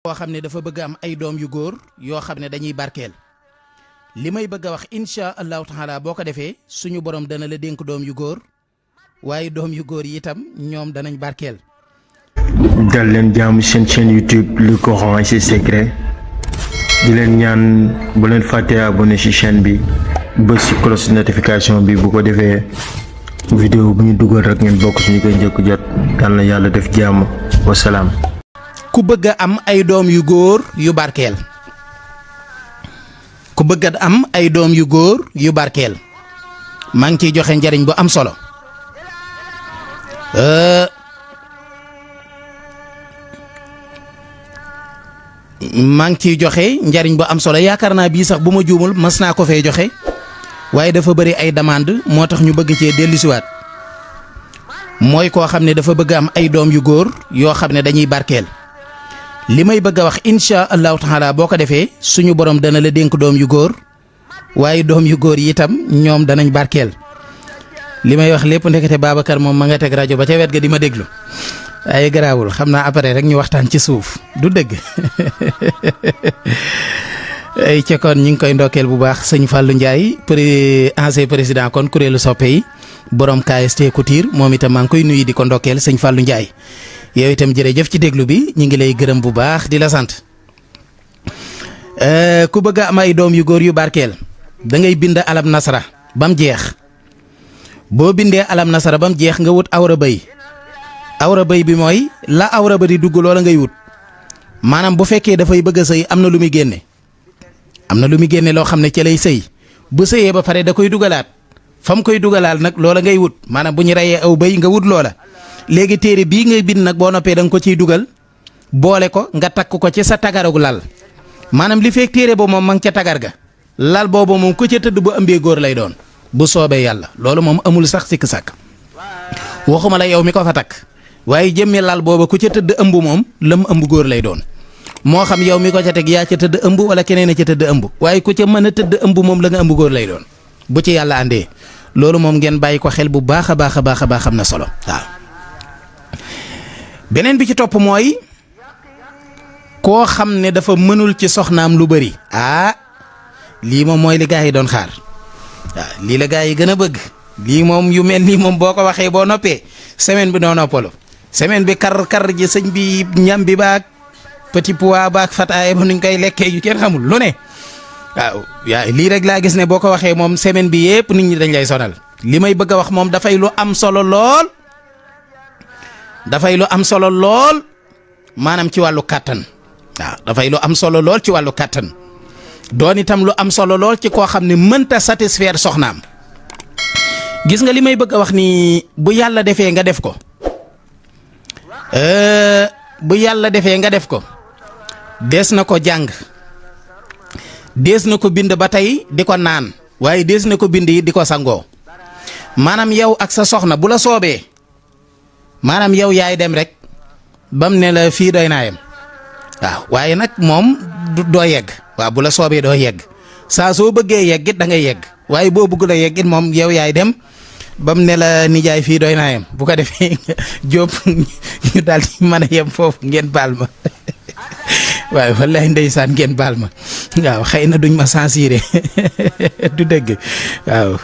koo xam ne dafa bëgg am ay doom yu góor yoo xam ne dañuy barkeel li may bëgg a wax incha allahu taala boo ko defee suñu borom dana la dénk doom yu góor waaye doom yu góor yi itam ñoom danañ barkeel. dal leen jaamu seen chaîne YouTube le Coran et ses secrets di leen ñaan bu leen fàttee abonné ci chaîne bi bës ci cloche notification bi bu ko defee vidéo bu ñu dugal rek ngeen bokk suñu koy njëkk jot yal na yàlla def jàmm wasalaam. ku bëgg a am ay doom yu góor yu barkeel ku bëgg a am ay doom yu góor yu barkeel maa ngi ciy joxe njariñ bu am solo maa ngi ciy joxe njariñ bu am solo yaakaar naa bii sax bu ma juumul mas naa ko fee joxe waaye dafa bëri ay demande moo tax ñu bëgg cee dellusiwaat mooy koo xam ne dafa bëgg am ay doom yu góor yoo xam ne dañuy barkeel li may bëgg a wax incha allahu taala boo ko defee suñu borom dana la dénk doom yu góor waaye doom yu góor yi itam ñoom danañ barkeel li may wax lépp ndekete Babacar moom ma nga teg rajo ba ca wet ga di ma déglu ay garaawul xam naa après rek ñu waxtaan ci suuf du dëgg ay ca kon ñu ngi koy ndokkeel bu baax sëñ Fallou Ndiaye ancien président kon kuréelu soppe yi borom KST Couture moom itam maa ngi koy nuyu di ko ndokkeel sëñ Fallou Ndiaye yow itam jërëjëf ci déglu bi ñu ngi lay gërëm bu baax di la sant ku bëgg a am ay doom yu góor yu barkeel da ngay bind alam nasara ba mu jeex boo bindee alam nasara ba mu jeex nga wut awra bay bi mooy la awra ba di dugg loola ngay wut maanaam bu fekkee dafay bëgg a sëy am na lu muy génne loo xam ne ca lay sëy bu sëyee ba pare da koy dugalaat fa mu koy dugalaat nag loola ngay wut maanaam bu ñu reyee aw bay nga wut loola léegi téere bii ngay bind nag boo noppee da nga ko ciy dugal boole ko nga takk ko ci sa tagaragu lal maanaam li fekk téere boobu moom ma ngi ca tagar ga lal boobu moom ku ca tëdd bu ëmbee góor lay doon bu soobee yàlla loolu moom amul sax sikk sàkk waxuma la yow mi ko fa takk waaye jëmmi lal booba ku ca tëdd ëmb moom la mu ëmb góor lay doon moo xam yow mi ko ca teg yaa ca tëdd ëmb wala keneen a ca tëdd ëmb waaye ku ca mën a tëdd ëmb moom la nga ëmb góor lay doon bu ci yàlla àndee loolu moom ngeen bàyyi ko xel bu baax a baax a baax a baax xam na solo waaw. beneen bi ci topp mooy koo xam ne dafa mënul ci soxnaam lu bari lii moom mooy li gaa yi doon xaar waaw lii la gaa yi gën a bëgg lii moom yu mel nii moom boo ko waxee boo noppee semaine bi doo noppalu semaine bi kar ji sëñ bi ñam bi baag petit pois baag fataay ba nuñ koy lekkee yu kenn xamul lu ne waaw lii rek laa gis ne boo ko waxee moom semaine bi yëpp nit ñi dañ lay sonal li may bëgg a wax moom dafay lu am solo lool maanaam ci wàllu kàttan waaw dafay lu am solo lool ci wàllu kàttan doon itam lu am solo lool ci koo xam ne mënta satisfaire soxnaam gis nga li may bëgg a wax ni bu yàlla defee nga def ko dees na ko jàng dees na ko bind ba tey di ko naan waaye dees na ko bind yi di ko sangoo maanaam yow ak sa soxna bu la soobee maanaam yow yaay dem rek bam ne la fii doy naa yem waaw waaye nag moom doo yegg waaw bu la soobee doo yegg saa soo bëggee yeggit da ngay yegg waaye boo bëgg la yeggit moom yow yaay dem bam ne la nijaay fii doy naa yem bu ko defee jóob ñu daal di mën a yem foofu ngeen baal ma waaw wallaay ndeysaan ngeen baal ma waaw xëy na duñ ma censuré du dëgg waaw